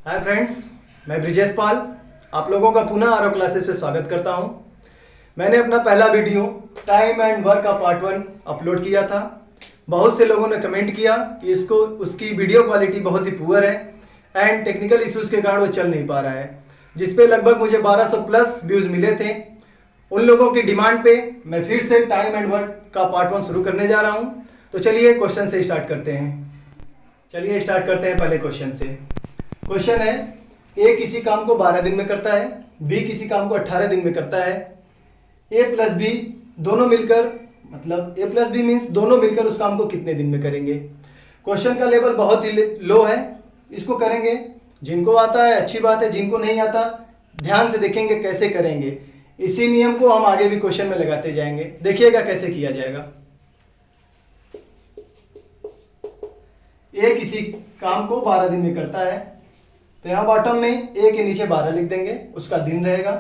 Hi friends, मैं ब्रिजेश पाल आप लोगों का पुनः आरओ क्लासेस पे स्वागत करता हूं। मैंने अपना पहला वीडियो टाइम एंड वर्क का पार्ट 1 अपलोड किया था। बहुत से लोगों ने कमेंट किया कि उसकी वीडियो क्वालिटी बहुत ही पुअर है एंड टेक्निकल इश्यूज के कारण वो चल नहीं पा रहा है, जिस पे लगभग मुझे 1200 प्लस व्यूज़ मिले थे। उन लोगों की डिमांड पे मैं फिर से टाइम एंड वर्क का पार्ट 1 शुरू करने जा रहा हूँ। तो चलिए क्वेश्चन से स्टार्ट करते हैं। पहले क्वेश्चन से। क्वेश्चन है, ए किसी काम को 12 दिन में करता है, बी किसी काम को 18 दिन में करता है। ए प्लस बी दोनों मिलकर, मतलब ए प्लस बी मीन्स दोनों मिलकर उस काम को कितने दिन में करेंगे। क्वेश्चन का लेवल बहुत ही लो है, इसको करेंगे। जिनको आता है अच्छी बात है, जिनको नहीं आता ध्यान से देखेंगे कैसे करेंगे। इसी नियम को हम आगे भी क्वेश्चन में लगाते जाएंगे, देखिएगा कैसे किया जाएगा। ए किसी काम को 12 दिन में करता है, तो यहां बॉटम में ए के नीचे 12 लिख देंगे, उसका दिन रहेगा।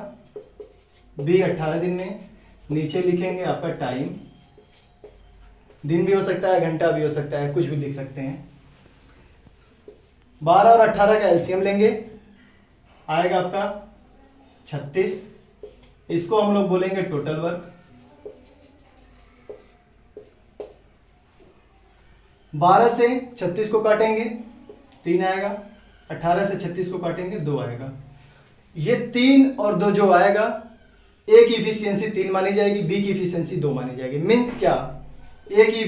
बी 18 दिन में, नीचे लिखेंगे आपका टाइम। दिन भी हो सकता है, घंटा भी हो सकता है, कुछ भी लिख सकते हैं। 12 और 18 का एलसीएम लेंगे, आएगा आपका 36। इसको हम लोग बोलेंगे टोटल वर्क। 12 से 36 को काटेंगे 3 आएगा, 18 से 36 को काटेंगे 2 आएगा। ये 3 और 2 जो आएगा, ए की इफिशियंसी 3 मानी जाएगी, बी की इफिशियंसी 2 मानी जाएगी। मीन्स क्या, ए की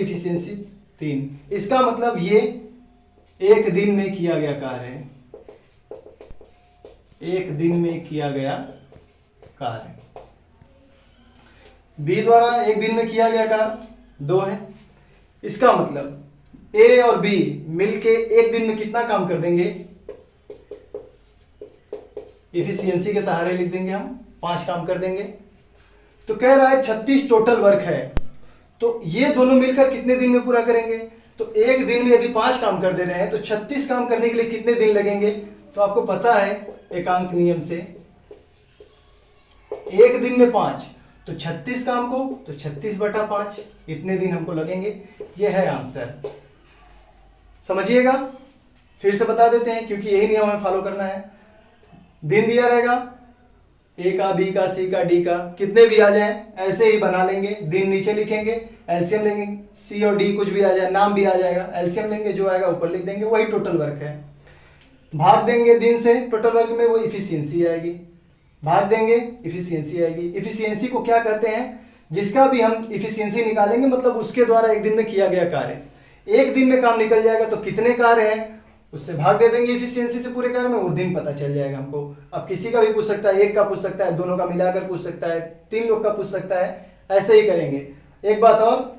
इफिशियंसी 3। इसका मतलब ये एक दिन में किया गया कार्य है, एक दिन में किया गया कार्य। बी द्वारा एक दिन में किया गया कार्य 2 है। इसका मतलब ए और बी मिलके एक दिन में कितना काम कर देंगे, इफिशियंसी के सहारे लिख देंगे हम, 5 काम कर देंगे। तो कह रहा है 36 टोटल वर्क है, तो ये दोनों मिलकर कितने दिन में पूरा करेंगे। तो एक दिन में यदि 5 काम कर दे रहे हैं तो 36 काम करने के लिए कितने दिन लगेंगे। तो आपको पता है एकांक नियम से, एक दिन में 5 तो 36 काम को, तो 36/5 इतने दिन हमको लगेंगे। यह है आंसर, समझिएगा। फिर से बता देते हैं क्योंकि यही नियम हमें फॉलो करना है। दिन दिया रहेगा, ए का, बी का, सी का, डी का, कितने भी आ जाए ऐसे ही बना लेंगे। दिन नीचे लिखेंगे, एलसीएम लेंगे, सी और डी कुछ भी आ जाए, नाम भी आ जाएगा, एलसीएम लेंगे, जो आएगा ऊपर लिख देंगे, वही टोटल वर्क है। भाग देंगे दिन से टोटल वर्क में, वो इफिशियंसी आएगी। भाग देंगे, इफिशियंसी आएगी। इफिशियंसी को क्या कहते हैं, जिसका भी हम इफिशियंसी निकालेंगे मतलब उसके द्वारा एक दिन में किया गया कार्य। एक दिन में काम निकल जाएगा तो कितने कार्य हैं, उससे भाग दे देंगे इफिशियंसी से पूरे कार्य में, वो दिन पता चल जाएगा हमको। अब किसी का भी पूछ सकता है, एक का पूछ सकता है, दोनों का मिलाकर पूछ सकता है, 3 लोग का पूछ सकता है, ऐसे ही करेंगे। एक बात और,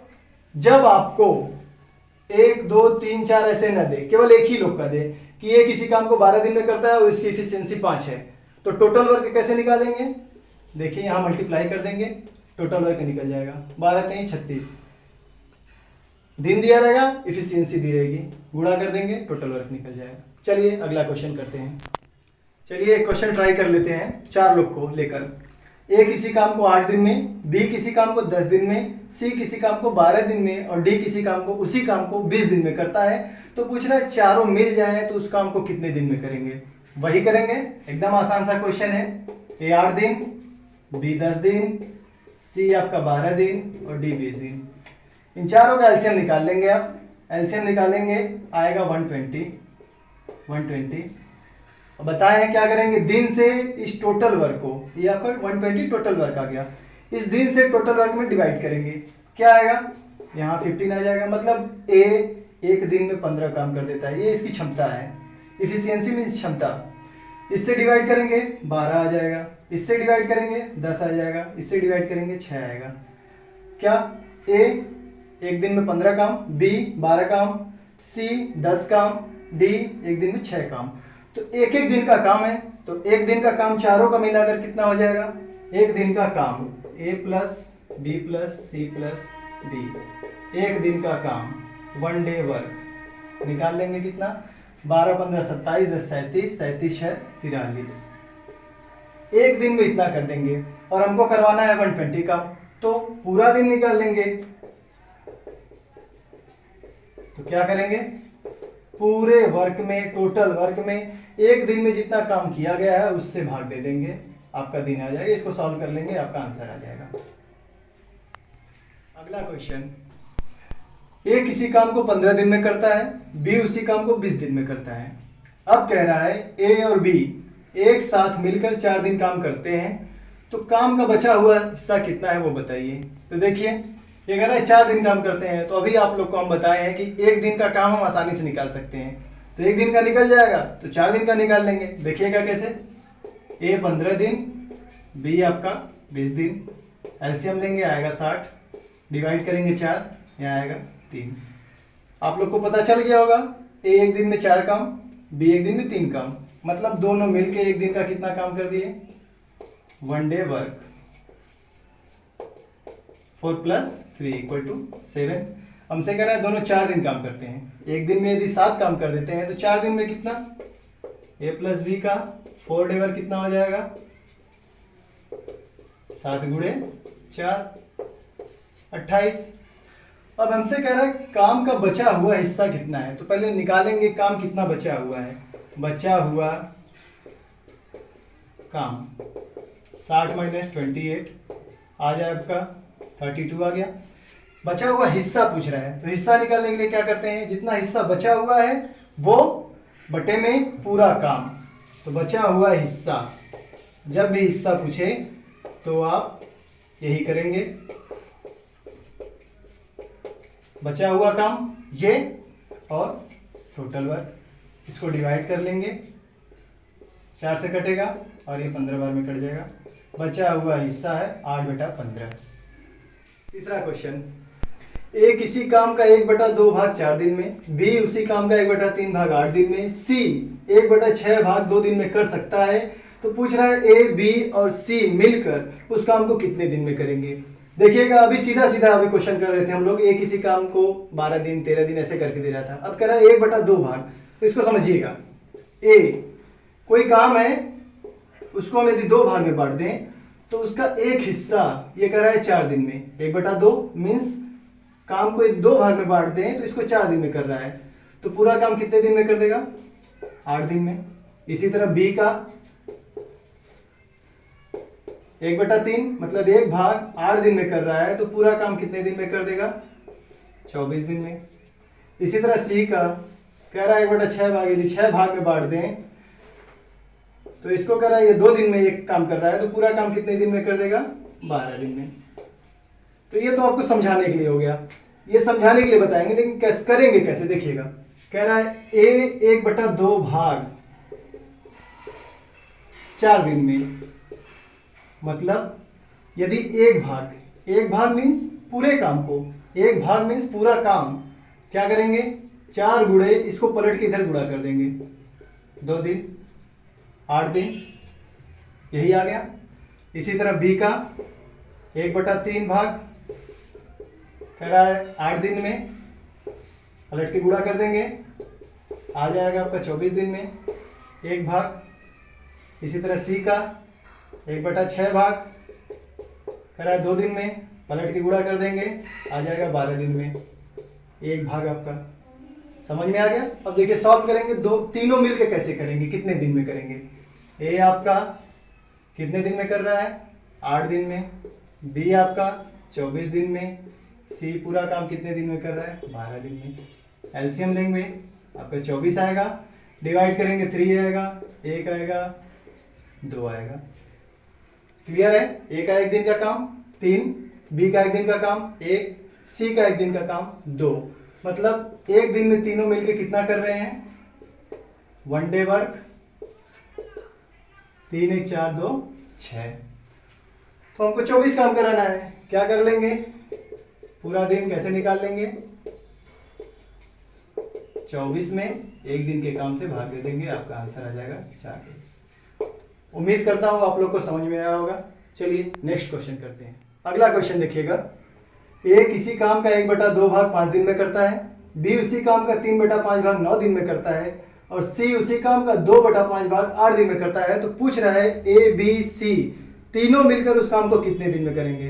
जब आपको 1 2 3 4 ऐसे न दे, केवल एक ही लोग का दे कि ये किसी काम को 12 दिन में करता है और इसकी इफिशियंसी 5 है, तो टोटल वर्क कैसे निकालेंगे। देखिए यहां मल्टीप्लाई कर देंगे, टोटल वर्क निकल जाएगा। 12 3 36, दिन दिया रहेगा, इफिशियंसी दी रहेगी, गुणा कर देंगे, टोटल वर्क निकल जाएगा। चलिए अगला क्वेश्चन करते हैं। चलिए एक क्वेश्चन ट्राई कर लेते हैं 4 लोग को लेकर। ए किसी काम को 8 दिन में, बी किसी काम को 10 दिन में, सी किसी काम को 12 दिन में और डी किसी काम को, उसी काम को 20 दिन में करता है। तो पूछ रहा है चारों मिल जाए तो उस काम को कितने दिन में करेंगे। वही करेंगे, एकदम आसान सा क्वेश्चन है। ए 8 दिन, बी 10 दिन, सी आपका 12 दिन और डी 20 दिन। इन चारों का एलसीएम निकाल लेंगे आप। एलसीएम निकालेंगे, आएगा 120। अब बताए हैं क्या करेंगे, दिन से इस टोटल वर्क को, ये आपका 120 टोटल वर्क आ गया, इस दिन से टोटल वर्क में डिवाइड करेंगे। क्या आएगा, यहाँ 15 आ जाएगा। मतलब ए एक दिन में 15 काम कर देता है, ये इसकी क्षमता है। इफिशियंसी मीन्स क्षमता। इससे डिवाइड करेंगे 12 आ जाएगा, इससे डिवाइड करेंगे 10 आ जाएगा, इससे डिवाइड करेंगे 6 आएगा। क्या, ए एक दिन में 15 काम, बी 12 काम, सी 10 काम, डी एक दिन में 6 काम। तो एक एक दिन का काम है, तो एक दिन का काम चारों का मिलाकर कितना हो जाएगा। एक दिन का काम A plus B plus C plus D, एक दिन का काम, 1 डे वर्क। निकाल लेंगे कितना, 12 15 27 10 37, 37 है 43। एक दिन में इतना कर देंगे और हमको करवाना है 120 का, तो पूरा दिन निकाल लेंगे। तो क्या करेंगे, पूरे वर्क में, टोटल वर्क में एक दिन में जितना काम किया गया है उससे भाग दे देंगे, आपका दिन आ जाएगा। इसको सॉल्व कर लेंगे, आपका आंसर आ जाएगा। अगला क्वेश्चन, ए किसी काम को 15 दिन में करता है, बी उसी काम को 20 दिन में करता है। अब कह रहा है ए और बी एक साथ मिलकर 4 दिन काम करते हैं, तो काम का बचा हुआ हिस्सा कितना है वो बताइए। तो देखिए ये कह रहा है 4 दिन काम करते हैं, तो अभी आप लोग को हम बताए हैं कि एक दिन का काम हम आसानी से निकाल सकते हैं। तो एक दिन का निकल जाएगा तो 4 दिन का निकाल लेंगे। देखिएगा कैसे, ए 15 दिन, बी आपका 20 दिन, एलसीएम लेंगे आएगा 60, डिवाइड करेंगे 4, यहाँ आएगा 3। आप लोग को पता चल गया होगा, ए एक दिन में 4 काम, बी एक दिन में 3 काम, मतलब दोनों मिलके एक दिन का कितना काम कर दिए, 1 डे वर्क। 4 + 3 = 7। हमसे कह रहा है दोनों 4 दिन काम करते हैं। एक दिन में यदि 7 काम कर देते हैं तो 4 दिन में कितना, ए प्लस बी का 4 डे वर्क कितना हो जाएगा, 7 × 4 28। अब हमसे कह रहा है काम का बचा हुआ हिस्सा कितना है, तो पहले निकालेंगे काम कितना बचा हुआ है। बचा हुआ काम 60 - 28 आ जाए आपका 32 आ गया। बचा हुआ हिस्सा पूछ रहा है, तो हिस्सा निकालने के लिए क्या करते हैं, जितना हिस्सा बचा हुआ है वो बटे में पूरा काम। तो बचा हुआ हिस्सा, जब भी हिस्सा पूछे तो आप यही करेंगे, बचा हुआ काम ये और टोटल वर्क, इसको डिवाइड कर लेंगे, 4 से कटेगा और ये 15 बार में कट जाएगा। बचा हुआ हिस्सा है 8/15। तीसरा क्वेश्चन, ए किसी काम का 1/2 भाग 4 दिन में, बी उसी काम का 1/3 भाग 8 दिन में, सी 1/6 भाग 2 दिन में कर सकता है। तो पूछ रहा है ए, बी और सी मिलकर उस काम को कितने दिन में करेंगे। देखिएगा अभी सीधा सीधा अभी क्वेश्चन कर रहे थे हम लोग, ए किसी काम को 12 दिन 13 दिन ऐसे करके दे रहा था। अब कह रहा है 1/2 भाग, तो इसको समझिएगा, ए कोई काम है उसको हम यदि 2 भाग में बांट दें तो उसका एक हिस्सा ये कह रहा है 4 दिन में, 1/2 मीन्स काम को 2 भाग में बांट दें तो इसको 4 दिन में कर रहा है, तो पूरा काम कितने दिन में कर देगा, 8 दिन में। इसी तरह बी का 1/3 मतलब 1 भाग 8 दिन में कर रहा है, तो पूरा काम कितने दिन में कर देगा, 24 दिन में। इसी तरह सी का कह रहा है 1/6 भाग, यदि 6 भाग में बांट दें तो इसको कह रहा है ये 2 दिन में ये काम कर रहा है, तो पूरा काम कितने दिन में कर देगा, 12 दिन में। तो ये तो आपको समझाने के लिए हो गया, ये समझाने के लिए बताएंगे, लेकिन कैसे करेंगे, कैसे देखिएगा। कह रहा है ए 1/2 भाग 4 दिन में, मतलब यदि एक भाग मीन्स पूरे काम को, एक भाग मीन्स पूरा काम, क्या करेंगे 4 गुणे इसको पलट के इधर गुणा कर देंगे, 2 दिन 8 दिन, यही आ गया। इसी तरह बी का 1/3 भाग कह रहा है 8 दिन में, पलट के गुणा कर देंगे, आ जाएगा आपका 24 दिन में 1 भाग। इसी तरह सी का 1/6 भाग कह रहा है 2 दिन में, पलट के गुणा कर देंगे, आ जाएगा 12 दिन में 1 भाग आपका। समझ में आ गया। अब देखिए सॉल्व करेंगे, तीनों मिलके कैसे करेंगे, कितने दिन में करेंगे। ए आपका कितने दिन में कर रहा है, 8 दिन में, बी आपका 24 दिन में, सी पूरा काम कितने दिन में कर रहा है, 12 दिन में। एलसीएम लेंगे आपका 24 आएगा, डिवाइड करेंगे 3 आएगा, 1 आएगा, 2 आएगा। क्लियर है। ए का 1 दिन का काम 3, बी का 1 दिन का काम 1, सी का 1 दिन का काम 2, मतलब 1 दिन में तीनों मिलके कितना कर रहे हैं, 1 डे वर्क। 3 1 4 2 6, तो हमको 24 काम कराना है। क्या कर लेंगे, पूरा दिन कैसे निकाल लेंगे, 24 में 1 दिन के काम से भाग दे देंगे, आपका आंसर आ जाएगा 4। उम्मीद करता हूं आप लोग को समझ में आया होगा। चलिए नेक्स्ट क्वेश्चन करते हैं। अगला क्वेश्चन देखिएगा, ए किसी काम का 1/2 भाग 5 दिन में करता है, बी उसी काम का 3/5 भाग 9 दिन में करता है, और सी उसी काम का 2/5 भाग 8 दिन में करता है। तो पूछ रहा है ए बी सी तीनों मिलकर उस काम को कितने दिन में करेंगे।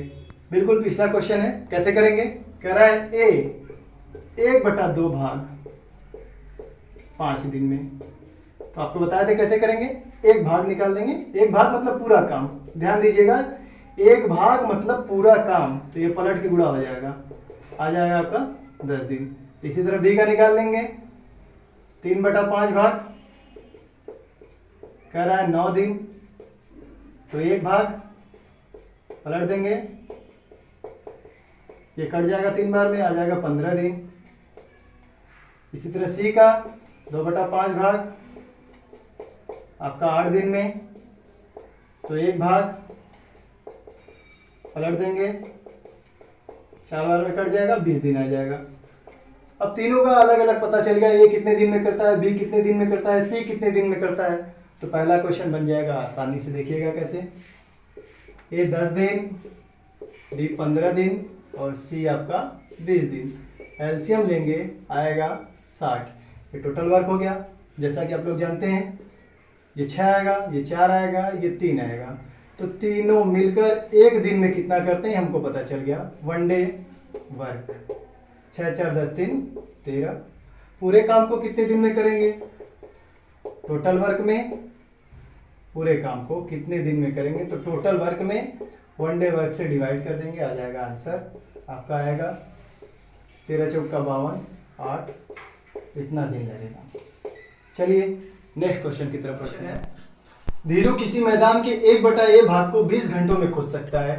बिल्कुल पिछला क्वेश्चन है, कैसे करेंगे। कह रहा है ए 1/2 भाग 5 दिन में। तो आपको बताए थे कैसे करेंगे, एक भाग निकाल देंगे, एक भाग मतलब पूरा काम, ध्यान दीजिएगा, एक भाग मतलब पूरा काम, तो ये पलट के गुणा हो जाएगा, आ जाएगा आपका 10 दिन। इसी तरह बी का निकाल लेंगे, 3/5 भाग कह रहा है 9 दिन, तो एक भाग पलट देंगे, ये कट जाएगा 3 बार में, आ जाएगा 15 दिन। इसी तरह सी का 2/5 भाग आपका 8 दिन में, तो एक भाग पलट देंगे, 4 बार में कट जाएगा, 20 दिन आ जाएगा। अब तीनों का अलग अलग पता चल गया, ए कितने दिन में करता है, बी कितने दिन में करता है, सी कितने दिन में करता है। तो पहला क्वेश्चन बन जाएगा, आसानी से देखिएगा कैसे, ए 10 दिन, बी 15 दिन और सी आपका 20 दिन। एलसीएम लेंगे, आएगा 60। ये टोटल वर्क हो गया, जैसा कि आप लोग जानते हैं, ये 6 आएगा, ये 4 आएगा, ये 3 आएगा, तो तीनों मिलकर एक दिन में कितना करते हैं हमको पता चल गया, 1 डे वर्क। 6 4 10 3 13। पूरे काम को कितने दिन में करेंगे, टोटल वर्क में पूरे काम को कितने दिन में करेंगे, तो टोटल वर्क में 1 डे वर्क से डिवाइड कर देंगे, आ जाएगा आंसर आपका आएगा 13 चौका 52, 8, इतना दिन लगेगा। चलिए नेक्स्ट क्वेश्चन की तरफ बढ़ते हैं। धीरू किसी मैदान के 1/a भाग को 20 घंटों में खोद सकता है।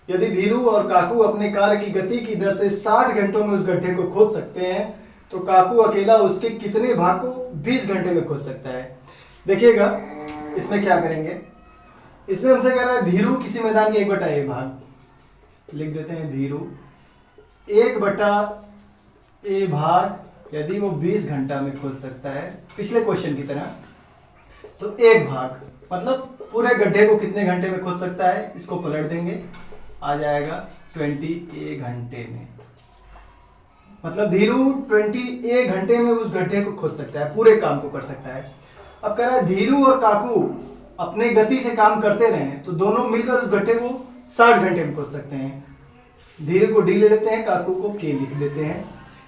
यदि धीरू और काकू अपने कार्य की गति की दर से 60 घंटों में उस गड्ढे को खोद सकते हैं, तो काकू अकेला उसके कितने भाग को 20 घंटे में खोद सकता है। देखिएगा इसमें क्या करेंगे, इसमें हमसे कह रहा है धीरू किसी मैदान के 1/a भाग, लिख देते हैं धीरू 1/a भाग यदि वो 20 घंटा में खोद सकता है, पिछले क्वेश्चन की तरह, तो एक भाग मतलब पूरे गड्ढे को कितने घंटे में खोद सकता है, इसको पलट देंगे, आ जाएगा 20 घंटे में। मतलब धीरू 20 घंटे में उस गड्ढे को खोद सकता है, पूरे काम को कर सकता है। अब कह रहा है धीरू और काकू अपने गति से काम करते रहे तो दोनों मिलकर उस गड्ढे को 60 घंटे में खोद सकते हैं। धीरू को डी ले लेते हैं, काकू को के लिख देते हैं।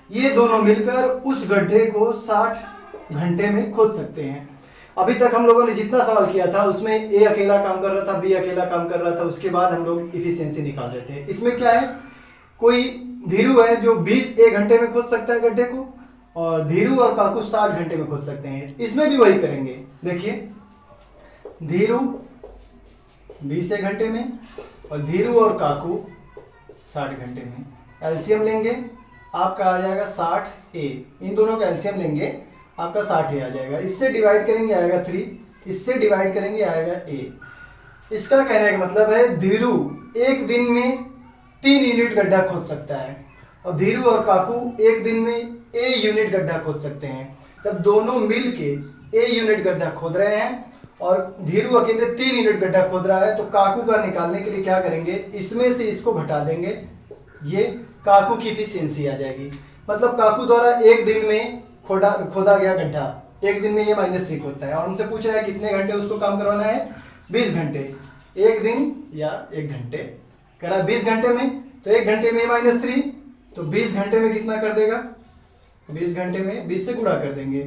ये दोनों मिलकर उस गड्ढे को 60 घंटे में खोद सकते हैं। अभी तक हम लोगों ने जितना सवाल किया था उसमें ए अकेला काम कर रहा था, बी अकेला काम कर रहा था, उसके बाद हम लोग इफिशियंसी निकाल रहे थे। इसमें क्या है, कोई धीरू है जो 20 घंटे में खोद सकता है गड्ढे को, और धीरू और काकू 60 घंटे में खोद सकते हैं। इसमें भी वही करेंगे, देखिए धीरू 20 घंटे में और धीरू और काकू 60 घंटे में। एलसीएम लेंगे, आपका आ जाएगा 60A, इन दोनों का एलसीएम लेंगे, आपका 60A आ जाएगा। इससे डिवाइड करेंगे आएगा 3, इससे डिवाइड करेंगे आएगा A। इसका कहने का मतलब है धीरू एक दिन में 3 यूनिट गड्ढा खोद सकता है और धीरू और काकू एक दिन में A यूनिट गड्ढा खोद सकते हैं। जब दोनों मिल के A यूनिट गड्ढा खोद रहे हैं और धीरू अकेले 3 यूनिट गड्ढा खोद रहा है, तो काकू का निकालने के लिए क्या करेंगे, इसमें से इसको घटा देंगे, ये काकू की इफिशियंसी आ जाएगी। मतलब काकू द्वारा एक दिन में खोदा गया गड्ढा एक दिन में ये -3 खोदता है, और उनसे पूछ रहा है कितने घंटे उसको काम करवाना है, 20 घंटे, एक दिन या 1 घंटे। कह रहा है 20 घंटे में, तो 1 घंटे में -3, तो 20 घंटे में कितना कर देगा, 20 घंटे में 20 से गुणा कर देंगे,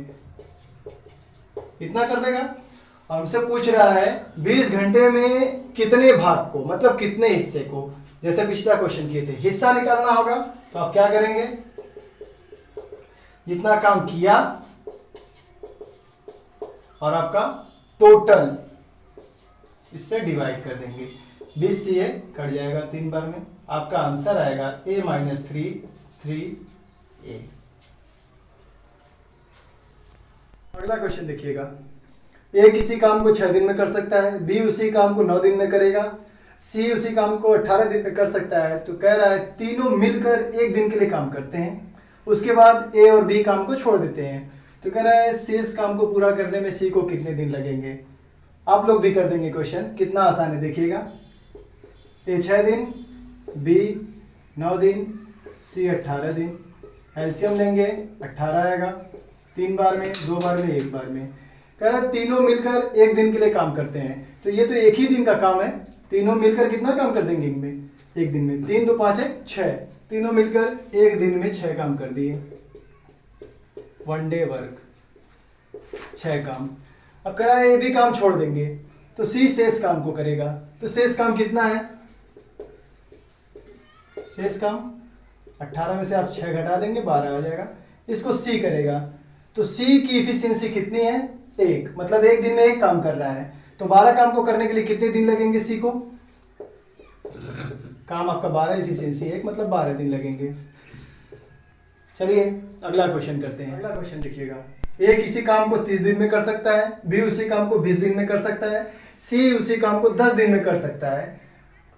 इतना कर देगा। और हमसे पूछ रहा है 20 घंटे में कितने भाग को, मतलब कितने हिस्से को, जैसे पिछला क्वेश्चन किए थे, हिस्सा निकालना होगा। तो आप क्या करेंगे, जितना काम किया और आपका टोटल इससे डिवाइड कर देंगे, 20 से ये कट जाएगा 3 बार में, आपका आंसर आएगा A - 3A। अगला क्वेश्चन देखिएगा, ए किसी काम को 6 दिन में कर सकता है, बी उसी काम को 9 दिन में करेगा, सी उसी काम को 18 दिन में कर सकता है। तो कह रहा है तीनों मिलकर एक दिन के लिए काम करते हैं, उसके बाद ए और बी काम को छोड़ देते हैं। तो कह रहा है शेष काम को पूरा करने में सी को कितने दिन लगेंगे। आप लोग भी कर देंगे क्वेश्चन, कितना आसान है देखिएगा। ए 6 दिन, बी 9 दिन, सी 18 दिन। एलसीएम लेंगे, 18 आएगा, 3 बार में, 2 बार में, 1 बार में। कह रहा है तीनों मिलकर एक दिन के लिए काम करते हैं, तो ये तो एक ही दिन का काम है, तीनों मिलकर कितना काम कर देंगे इनमें, एक दिन में 3 2 5 है 6, तीनों मिलकर एक दिन में 6 काम कर दिए, 1 डे वर्क, 6 काम। अब करा ये भी काम छोड़ देंगे तो सी शेष काम को करेगा। तो शेष काम कितना है, शेष काम 18 में से आप 6 घटा देंगे 12 आ जाएगा, इसको सी करेगा। तो सी की इफिशियंसी कितनी है, 1, मतलब एक दिन में 1 काम कर रहा है। तो 12 काम को करने के लिए कितने दिन लगेंगे सी को, काम आपका 12, इफिशियंसी 1, मतलब 12 दिन लगेंगे। चलिए अगला क्वेश्चन करते हैं। अगला क्वेश्चन देखिएगा, ए किसी काम को 30 दिन में कर सकता है, बी उसी काम को 20 दिन में कर सकता है, सी उसी काम को 10 दिन में कर सकता है।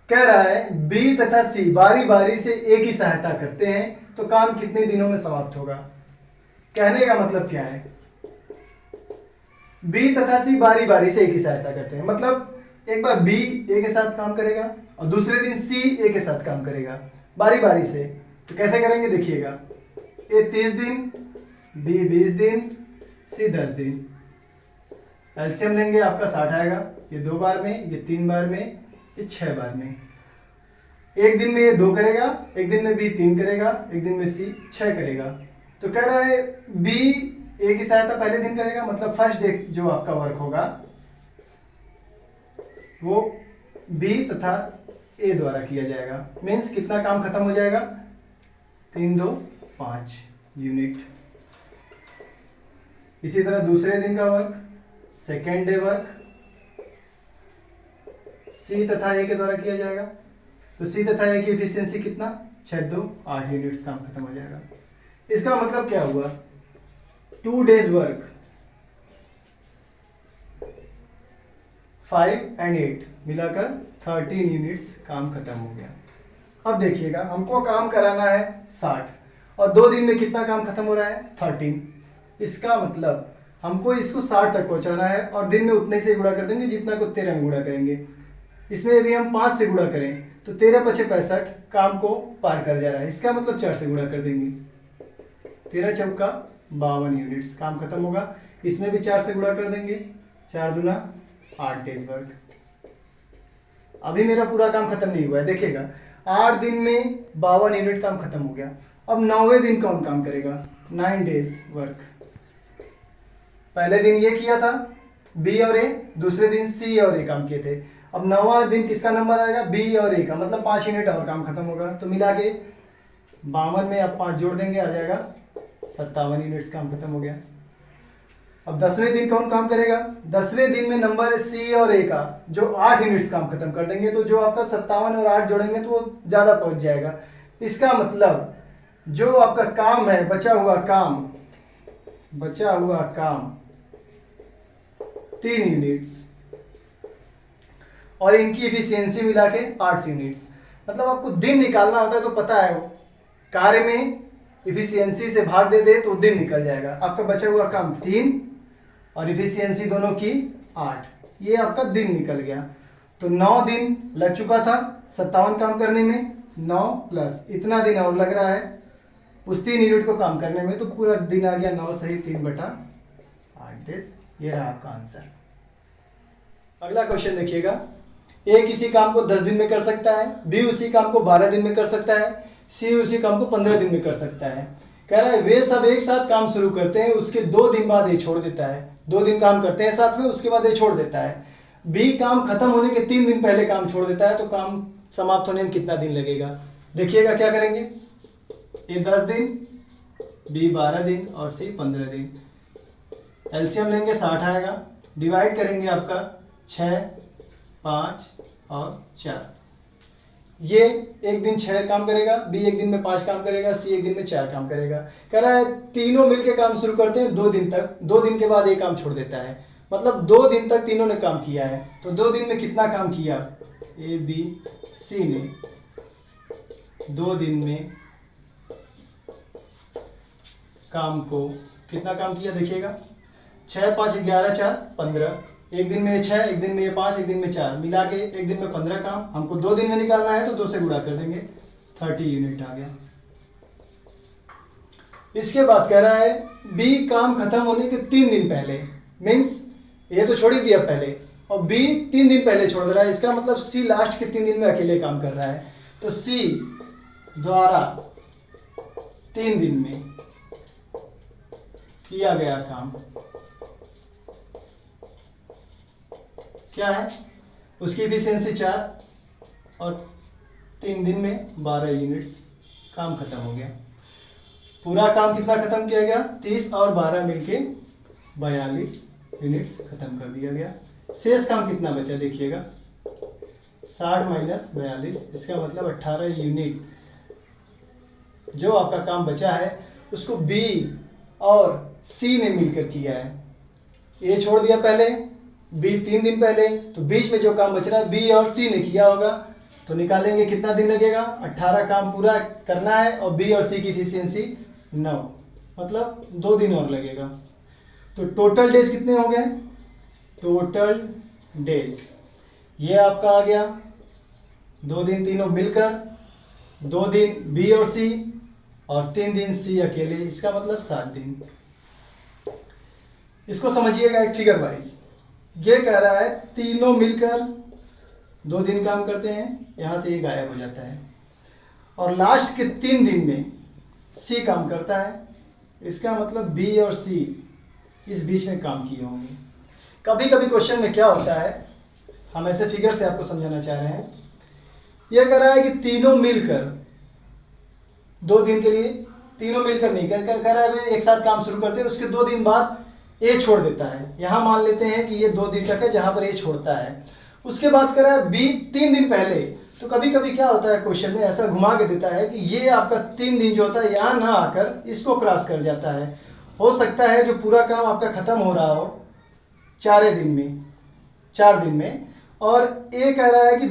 कह रहा है बी तथा सी बारी बारी से ए की सहायता करते हैं तो काम कितने दिनों में समाप्त होगा। कहने का मतलब क्या है, बी तथा सी बारी बारी से ए की सहायता करते हैं, मतलब एक बार बी ए के साथ काम करेगा और दूसरे दिन सी ए के साथ काम करेगा बारी बारी से। तो कैसे करेंगे देखिएगा, ए 30 दिन, बी 20 दिन, सी 10 दिन। एलसीएम लेंगे आपका 60 आएगा, ये 2 बार में, ये 3 बार में, ये 6 बार में। एक दिन में ये 2 करेगा, एक दिन में बी 3 करेगा, एक दिन में सी 6 करेगा। तो कह रहा है बी ए की सहायता पहले दिन करेगा, मतलब फर्स्ट डे जो आपका वर्क होगा वो बी तथा ए द्वारा किया जाएगा। मीन्स कितना काम खत्म हो जाएगा, 3 2 5 यूनिट। इसी तरह दूसरे दिन का वर्क, सेकेंड डे वर्क, सी तथा ए के द्वारा किया जाएगा। तो सी तथा ए की एफिशिएंसी कितना, 6 2 8 यूनिट्स काम खत्म हो जाएगा। इसका मतलब क्या हुआ, 2 डेज वर्क, 5 और 8 मिलाकर 13 यूनिट्स काम खत्म हो गया। अब देखिएगा हमको काम कराना है 60 और 2 दिन में कितना काम खत्म हो रहा है, 13। इसका मतलब हमको इसको 60 तक पहुंचाना है और दिन में उतने से गुणा कर देंगे जितना को 13 में गुणा करेंगे। इसमें यदि हम 5 से गुणा करें तो 13 5 65 काम को पार कर जा रहा है। इसका मतलब 4 से गुणा कर देंगे, 13 चौका 52 यूनिट्स काम खत्म होगा। इसमें भी 4 से गुणा कर देंगे, 4 दूना 8 डेज वर्क। अभी मेरा पूरा काम खत्म नहीं हुआ है, देखिएगा 8 दिन में 52 यूनिट काम खत्म हो गया। अब 9वें दिन कौन काम करेगा, 9 डेज वर्क। पहले दिन ये किया था बी और ए, दूसरे दिन सी और ए काम किए थे। अब 9वां दिन किसका नंबर आएगा, बी और ए का, मतलब 5 यूनिट और काम खत्म होगा। तो मिला के 52 में आप 5 जोड़ देंगे, आ जाएगा 57 यूनिट्स काम खत्म हो गया। अब 10वें दिन कौन काम करेगा, 10वें दिन में नंबर है सी और ए का, जो 8 यूनिट्स काम खत्म कर देंगे। तो जो आपका 57 और 8 जोड़ेंगे तो वो ज़्यादा पहुंच जाएगा। इसका मतलब जो आपका काम है, बचा हुआ काम 3 यूनिट्स और इनकी एफिशिएंसी मिला के 8 यूनिट्स। मतलब आपको दिन निकालना होता है तो पता है, कार्य में इफिशियंसी से भाग दे दे तो दिन निकल जाएगा। आपका बचा हुआ काम 3 और इफिशियंसी दोनों की 8, ये आपका दिन निकल गया। तो 9 दिन लग चुका था 57 काम करने में, 9 प्लस इतना दिन और लग रहा है उस 3 यूनिट को काम करने में, तो पूरा दिन आ गया 9 सही 3/8 डेज। ये रहा आपका आंसर। अगला क्वेश्चन देखिएगा, ए किसी काम को 10 दिन में कर सकता है, बी उसी काम को 12 दिन में कर सकता है, सी उसी काम को 15 दिन में कर सकता है। कह रहा है वे सब एक साथ काम शुरू करते हैं, उसके 2 दिन बाद ये छोड़ देता है। 2 दिन काम करते हैं साथ में, उसके बाद ये छोड़ देता है। बी काम खत्म होने के 3 दिन पहले काम छोड़ देता है, तो काम समाप्त होने में कितना दिन लगेगा। देखिएगा क्या करेंगे, ए 10 दिन, बी 12 दिन और सी 15 दिन। एलसीएम लेंगे 60 आएगा, डिवाइड करेंगे आपका 6 5 और 4। ये एक दिन 6 काम करेगा, बी एक दिन में 5 काम करेगा, सी एक दिन में 4 काम करेगा। कह रहा है तीनों मिलके काम शुरू करते हैं 2 दिन तक, 2 दिन के बाद एक काम छोड़ देता है। मतलब 2 दिन तक तीनों ने काम किया है। तो 2 दिन में कितना काम किया, ए बी सी ने 2 दिन में काम को कितना काम किया देखिएगा, 6 5 11 4 15। एक दिन में 6, एक दिन में ये 5, एक दिन में 4, मिला के एक दिन में 15 काम। हमको 2 दिन में निकालना है तो 2 से गुणा कर देंगे, 30 यूनिट आ गया। इसके बाद कह रहा है बी काम खत्म होने के 3 दिन पहले, मीन्स ये तो छोड़ ही दिया पहले, और बी 3 दिन पहले छोड़ दे रहा है। इसका मतलब सी लास्ट के 3 दिन में अकेले काम कर रहा है। तो सी द्वारा 3 दिन में किया गया काम क्या है, उसकी एफिशिएंसी 4 और 3 दिन में 12 यूनिट्स, काम खत्म हो गया। पूरा काम कितना खत्म किया गया, 30 और 12 मिलके 42 यूनिट्स खत्म कर दिया गया। शेष काम कितना बचा देखिएगा, 60 माइनस 42, इसका मतलब 18 यूनिट जो आपका काम बचा है उसको बी और सी ने मिलकर किया है। ए छोड़ दिया पहले, बी 3 दिन पहले, तो बीच में जो काम बच रहा है बी और सी ने किया होगा। तो निकालेंगे कितना दिन लगेगा, 18 काम पूरा करना है और बी और सी की एफिशिएंसी 9, मतलब 2 दिन और लगेगा। तो टोटल डेज कितने हो गए, टोटल डेज ये आपका आ गया 2 दिन तीनों मिलकर, 2 दिन बी और सी और 3 दिन सी अकेले, इसका मतलब 7 दिन। इसको समझिएगा एक फिगर वाइज। ये कह रहा है तीनों मिलकर 2 दिन काम करते हैं, यहाँ से ये गायब हो जाता है, और लास्ट के 3 दिन में सी काम करता है, इसका मतलब बी और सी इस बीच में काम किए होंगे। कभी कभी क्वेश्चन में क्या होता है, हम ऐसे फिगर से आपको समझाना चाह रहे हैं। यह कह रहा है कि तीनों मिलकर 2 दिन के लिए, तीनों मिलकर नहीं कह रहा है भाई एक साथ काम शुरू करते हैं, उसके 2 दिन बाद ए छोड़ देता है। यहाँ मान लेते हैं कि ये 2 दिन तक है जहाँ पर ए छोड़ता है, उसके बाद कह रहा है बी 3 दिन पहले। तो कभी कभी क्या होता है क्वेश्चन में ऐसा घुमा के देता है कि ये आपका 3 दिन जो होता है यहाँ ना आकर इसको क्रॉस कर जाता है। हो सकता है जो पूरा काम आपका खत्म हो रहा हो 4 दिन में, और ए कह रहा है कि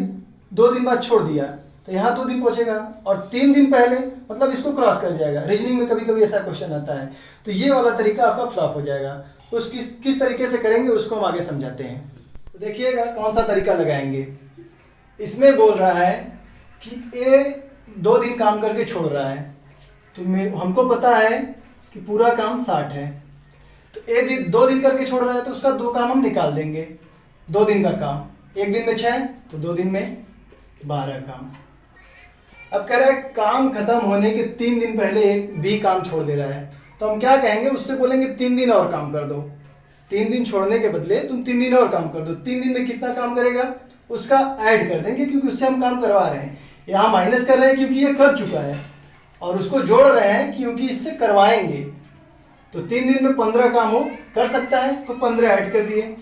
2 दिन बाद छोड़ दिया, तो यहाँ 2 दिन पहुंचेगा, और 3 दिन पहले मतलब इसको क्रॉस कर जाएगा। रीजनिंग में कभी कभी ऐसा क्वेश्चन आता है, तो ये वाला तरीका आपका फ्लॉप हो जाएगा। उस किस तरीके से करेंगे उसको हम आगे समझाते हैं। तो देखिएगा कौन सा तरीका लगाएंगे। इसमें बोल रहा है कि ए 2 दिन काम करके छोड़ रहा है, तो हमको पता है कि पूरा काम 60 है, तो ए 2 दिन करके छोड़ रहा है तो उसका 2 काम हम निकाल देंगे। 2 दिन का काम, 1 दिन में 6 तो 2 दिन में 12 काम। अब कह रहा है काम खत्म होने के 3 दिन पहले एक बी काम छोड़ दे रहा है, तो हम क्या कहेंगे, उससे बोलेंगे 3 दिन और काम कर दो। 3 दिन छोड़ने के बदले तुम 3 दिन और काम कर दो। 3 दिन में कितना काम करेगा उसका ऐड कर देंगे, क्योंकि उससे हम काम करवा रहे हैं। यहाँ माइनस कर रहे हैं क्योंकि ये कर चुका है, और उसको जोड़ रहे हैं क्योंकि इससे करवाएंगे। तो 3 दिन में 15 काम हो कर सकता है, तो 15 ऐड कर दिए।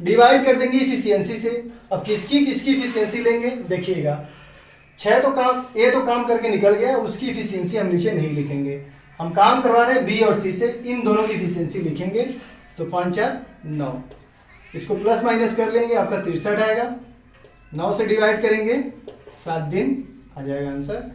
डिवाइड कर देंगे इफिशियंसी से। अब किसकी इफिशियंसी लेंगे देखिएगा, 6 तो काम ए तो काम करके निकल गया, उसकी इफिशियंसी हम नीचे नहीं लिखेंगे, हम काम करवा रहे हैं बी और सी से, इन दोनों की इफिशियंसी लिखेंगे। तो 5 4 9, इसको प्लस माइनस कर लेंगे, आपका 63 आएगा। 9 से डिवाइड करेंगे 7 दिन आ जाएगा आंसर।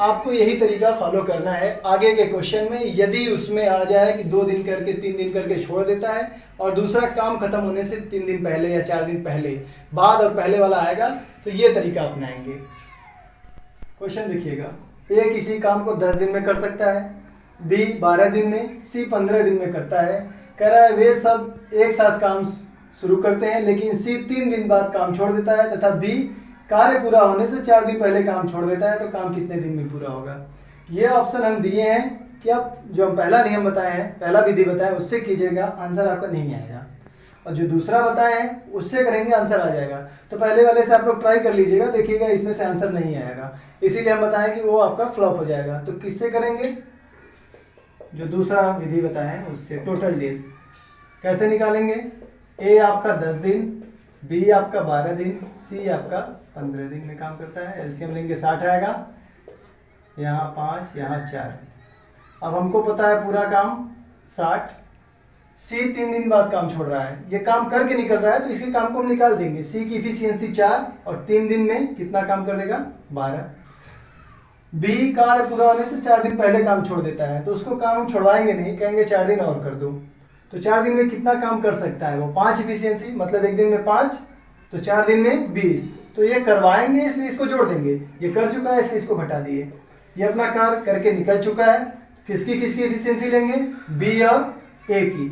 आपको यही तरीका फॉलो करना है आगे के क्वेश्चन में। यदि उसमें आ जाए कि 2 दिन करके 3 दिन करके छोड़ देता है, और दूसरा काम खत्म होने से 3 दिन पहले या 4 दिन पहले बाद और पहले वाला आएगा, तो ये तरीका अपनाएंगे। क्वेश्चन देखिएगा, ए किसी काम को 10 दिन में कर सकता है, बी 12 दिन में, सी 15 दिन में करता है। कह रहा है वे सब एक साथ काम शुरू करते हैं, लेकिन सी 3 दिन बाद काम छोड़ देता है, तथा बी कार्य पूरा होने से 4 दिन पहले काम छोड़ देता है। तो काम कितने दिन में पूरा होगा। ये ऑप्शन हम दिए हैं कि आप जो हम पहला नियम बताए हैं, पहला विधि बताए उससे कीजिएगा, आंसर आपका नहीं आएगा, और जो दूसरा बताए हैं उससे करेंगे आंसर आ जाएगा। तो पहले वाले से आप लोग ट्राई कर लीजिएगा, देखिएगा इसमें से आंसर नहीं आएगा, इसीलिए हम बताएं कि वो आपका फ्लॉप हो जाएगा। तो किससे करेंगे, जो दूसरा विधि बताए हैं उससे। टोटल डेज कैसे निकालेंगे, ए आपका 10 दिन, बी आपका 12 दिन, सी आपका 15 दिन में काम करता है। एलसीएम लेंगे 60 आएगा, यहाँ 5 यहाँ 4। अब हमको पता है पूरा काम 60, सी 3 दिन बाद काम छोड़ रहा है, ये काम करके निकल रहा है, तो इसके काम को हम निकाल देंगे। सी की इफिशियंसी 4 और 3 दिन में कितना काम कर देगा 12। बी कार्य पूरा होने से 4 दिन पहले काम छोड़ देता है, तो उसको काम हम छोड़वाएंगे नहीं, कहेंगे 4 दिन और कर दो। तो 4 दिन में कितना काम कर सकता है वो, 5 इफिशियंसी, मतलब 1 दिन में 5, तो 4 दिन में 20। तो ये करवाएंगे इसलिए इसको जोड़ देंगे, ये कर चुका है इसलिए इसको घटा दिए। ये अपना कार्य करके निकल चुका है, किसकी इफिशियंसी लेंगे, बी और ए की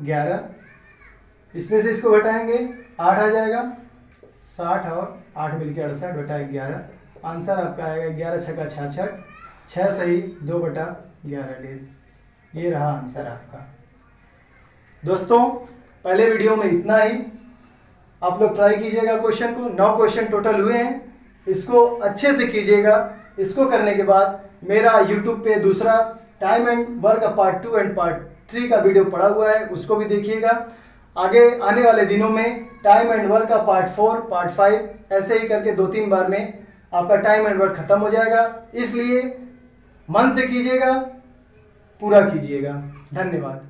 11, इसमें से इसको घटाएंगे 8 आ जाएगा, 60 और 8 मिलकर 68 बटा 11 आंसर आपका आएगा 11 छक्का 66, 6 सही 2/11 डेज। ये रहा आंसर आपका। दोस्तों पहले वीडियो में इतना ही। आप लोग ट्राई कीजिएगा क्वेश्चन को। 9 क्वेश्चन टोटल हुए हैं, इसको अच्छे से कीजिएगा। इसको करने के बाद मेरा यूट्यूब पे दूसरा टाइम एंड वर्क का पार्ट 2 एंड पार्ट 3 का वीडियो पड़ा हुआ है, उसको भी देखिएगा। आगे आने वाले दिनों में टाइम एंड वर्क का पार्ट 4, पार्ट 5 ऐसे ही करके 2-3 बार में आपका टाइम एंड वर्क खत्म हो जाएगा। इसलिए मन से कीजिएगा, पूरा कीजिएगा। धन्यवाद।